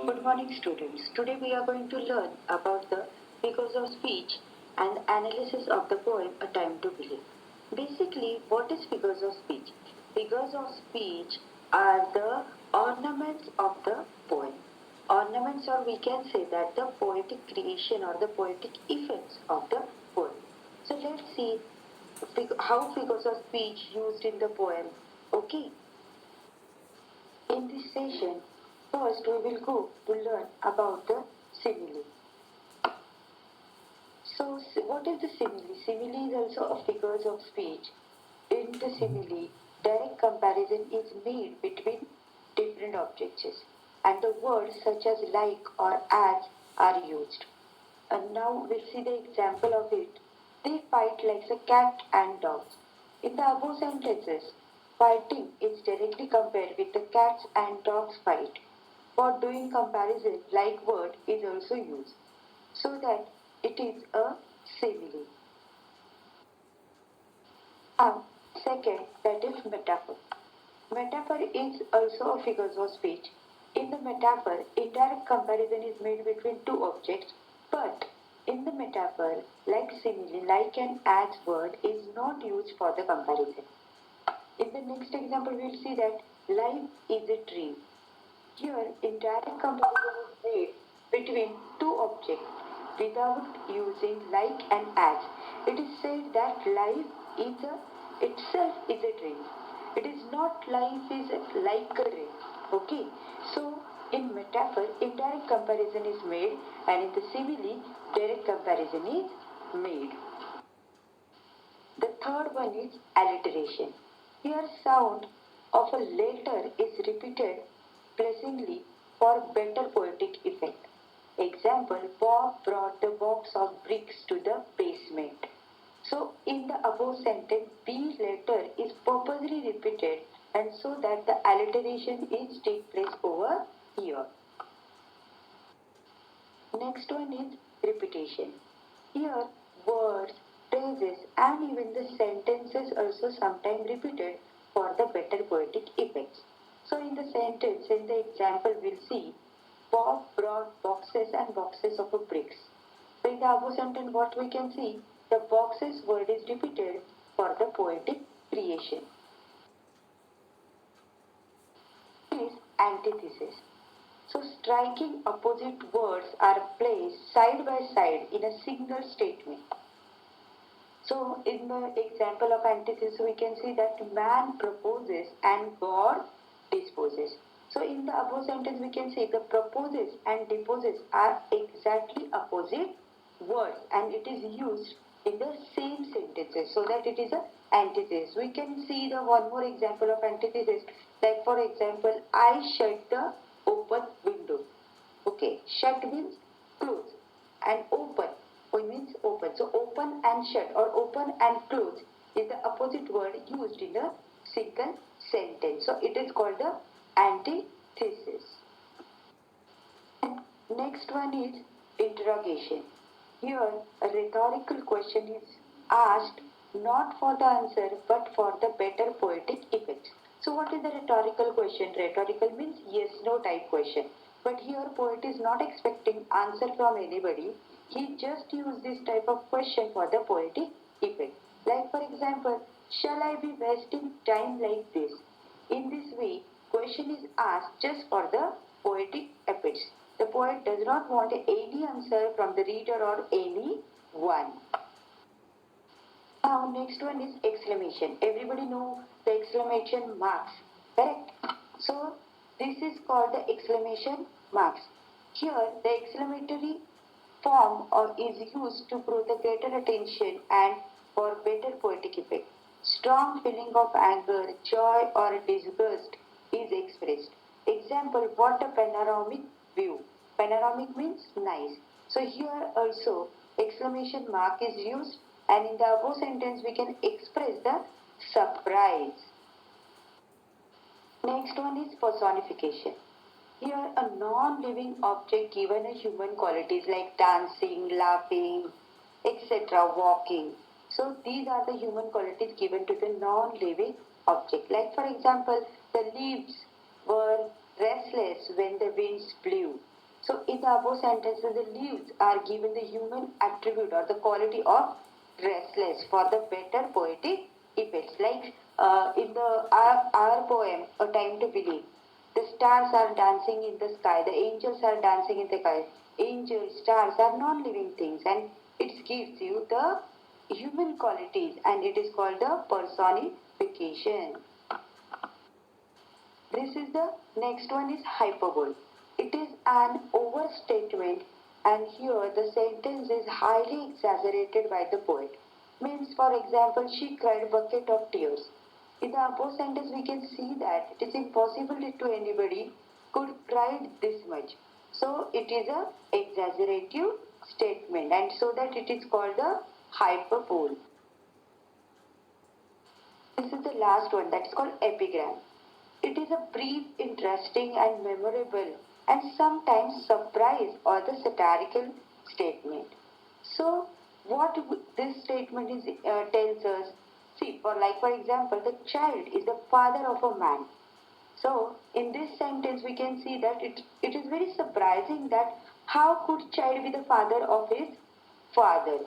Good morning, students. Today we are going to learn about the figures of speech and analysis of the poem A Time to Believe. Basically, what is figures of speech? Figures of speech are the ornaments of the poem. Ornaments, or we can say that the poetic creation or the poetic effects of the poem. So let's see how figures of speech used in the poem. Okay. In this session, first we will go to learn about the simile. So, what is the simile? Simile is also a figures of speech. In the simile, direct comparison is made between different objects, and the words such as like or as are used. And now we'll see the example of it. They fight like a cat and dogs. In the above sentences, fighting is directly compared with the cats and dogs fight. For doing comparison, like word is also used, so that it is a simile. Now, second, that is metaphor. Metaphor is also a figure of speech. In the metaphor, indirect comparison is made between two objects, but in the metaphor, like simile, like and as word is not used for the comparison. In the next example, we will see that life is a dream. Here, indirect comparison is made between two objects without using like and as. It is said that life itself is a dream. It is not life is like a dream. Okay. So, in metaphor, indirect comparison is made, and in the simile, direct comparison is made. The third one is alliteration. Here, sound of a letter is repeated pleasantly for better poetic effect. Example, Bob brought the box of bricks to the basement. So, in the above sentence, B letter is purposely repeated, and so that the alliteration is take place over here. Next one is repetition. Here, words, phrases, and even the sentences also sometimes repeated for the better poetic effects. So in the sentence, in the example, we'll see Bob brought boxes and boxes of bricks. So in the above sentence, what we can see, the boxes word is repeated for the poetic creation. Is antithesis. So striking opposite words are placed side by side in a single statement. So in the example of antithesis, we can see that man proposes and God disposes. So in the above sentence, we can say the proposes and disposes are exactly opposite words, and it is used in the same sentences, so that it is an antithesis. We can see the one more example of antithesis, like for example, I shut the open window. Okay, shut means close, and open means open. So open and shut or open and close is the opposite word used in a single sentence. So it is called the antithesis. And next one is interrogation. Here a rhetorical question is asked not for the answer but for the better poetic effects. So what is the rhetorical question? Rhetorical means yes no type question. But here poet is not expecting answer from anybody. He just used this type of question for the poetic effect. Like for example, shall I be wasting time like this? In this way, question is asked just for the poetic effects. The poet does not want any answer from the reader or anyone. Now next one is exclamation. Everybody know the exclamation marks, correct? So this is called the exclamation marks. Here the exclamatory form or is used to draw the greater attention and for better poetic effect. Strong feeling of anger, joy or disgust is expressed. Example, what a panoramic view. Panoramic means nice. So here also exclamation mark is used, and in the above sentence we can express the surprise. Next one is personification. Here a non-living object given a human qualities like dancing, laughing, etc., walking. So these are the human qualities given to the non-living object. Like for example, the leaves were restless when the winds blew. So in the above sentences, the leaves are given the human attribute or the quality of restless for the better poetic effects. Like in our poem, A Time to Believe, the stars are dancing in the sky, the angels are dancing in the sky. Angels, stars are non-living things, and it gives you the human qualities, and it is called the personification. This is the next one is hyperbole. It is an overstatement, and here the sentence is highly exaggerated by the poet. Means, for example, she cried a bucket of tears. In the above sentence, we can see that it is impossible to anybody could cry this much. So it is a exaggerative statement, and so that it is called the hyperbole. This is the last one, that is called epigram. It is a brief, interesting, and memorable, and sometimes surprise or the satirical statement. So, what this statement is tells us. See, for example, the child is the father of a man. So, in this sentence, we can see that it is very surprising that how could child be the father of his father?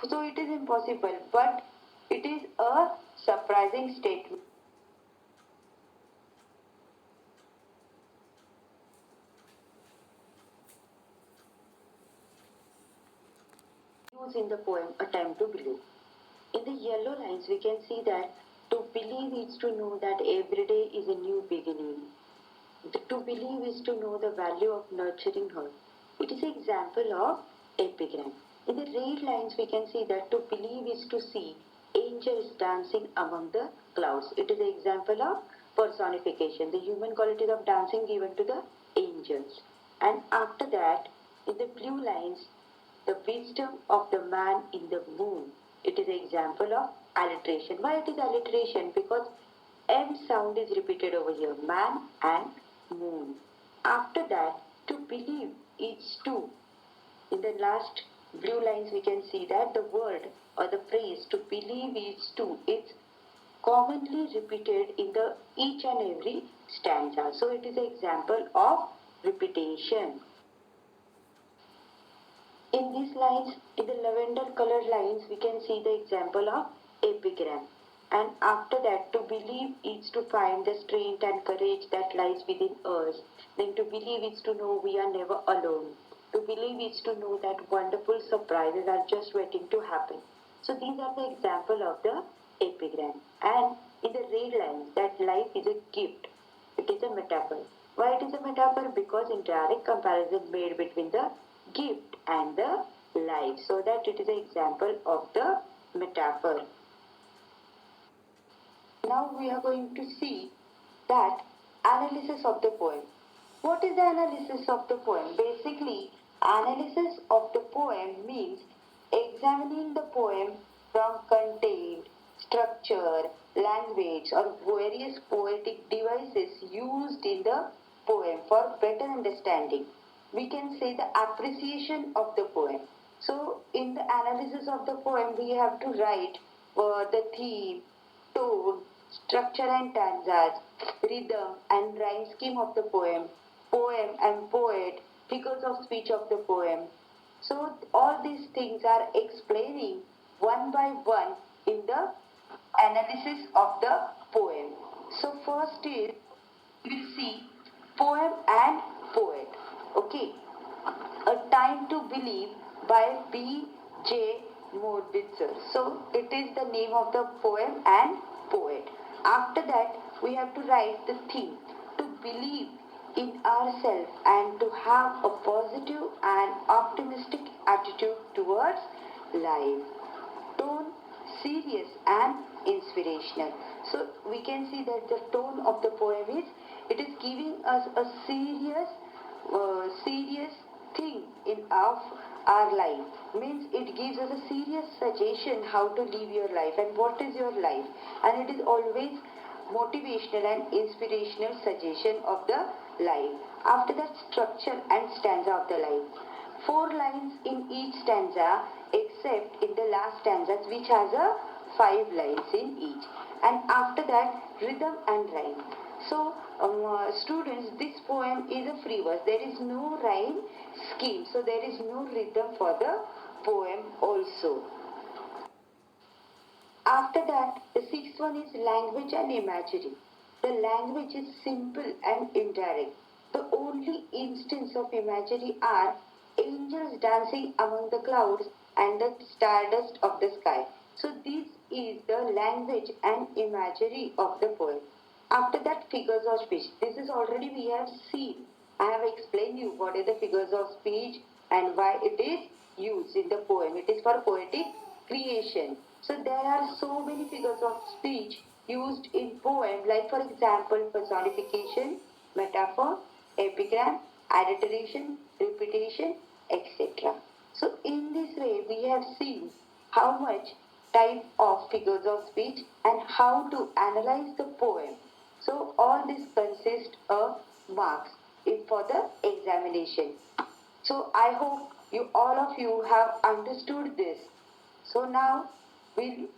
So, it is impossible, but it is a surprising statement. Use in the poem A Time to Believe. In the yellow lines, we can see that to believe is to know that every day is a new beginning. To believe is to know the value of nurturing her. It is an example of epigram. In the red lines, we can see that to believe is to see angels dancing among the clouds. It is an example of personification, the human qualities of dancing given to the angels. And after that, in the blue lines, the wisdom of the man in the moon. It is an example of alliteration. Why it is alliteration? Because M sound is repeated over here. Man and moon. After that, to believe is to. In the last blue lines, we can see that the word or the phrase to believe is to. It's commonly repeated in the each and every stanza. So it is an example of repetition. In these lines, in the lavender colored lines, we can see the example of epigram. And after that, to believe is to find the strength and courage that lies within us. Then to believe is to know we are never alone. To believe is to know that wonderful surprises are just waiting to happen. So these are the example of the epigram. And in the red lines, that life is a gift. It is a metaphor. Why it is a metaphor? Because in direct comparison made between the gift and the life, so that it is an example of the metaphor. Now we are going to see that analysis of the poem. What is the analysis of the poem? Basically, analysis of the poem means examining the poem from content, structure, language, or various poetic devices used in the poem for better understanding. We can say the appreciation of the poem. So, in the analysis of the poem, we have to write the theme, tone, structure and stanzas, rhythm and rhyme scheme of the poem, poem and poet, figures of speech of the poem. So, all these things are explaining one by one in the analysis of the poem. So, first is we will see poem and poet. Okay. A Time to Believe by B.J. Morditzer. So it is the name of the poem and poet. After that, we have to write the theme to believe in ourselves and to have a positive and optimistic attitude towards life. Tone serious and inspirational. So we can see that the tone of the poem is it is giving us a serious thing in our life. Means it gives us a serious suggestion how to live your life and what is your life, and it is always motivational and inspirational suggestion of the life. After that, structure and stanza of the life. 4 lines in each stanza except in the last stanzas which has a 5 lines in each. And after that, rhythm and rhyme. So, students, this poem is a free verse. There is no rhyme scheme. So, there is no rhythm for the poem also. After that, the sixth one is language and imagery. The language is simple and indirect. The only instance of imagery are angels dancing among the clouds and the stardust of the sky. So this is the language and imagery of the poem. After that, figures of speech. This is already we have seen. I have explained you what is the figures of speech and why it is used in the poem. It is for poetic creation. So there are so many figures of speech used in poem, like for example personification, metaphor, epigram, alliteration, repetition, etc. So in this way we have seen how much type of figures of speech and how to analyze the poem. So all this consists of marks for the examination. So I hope you all of you have understood this. So now we'll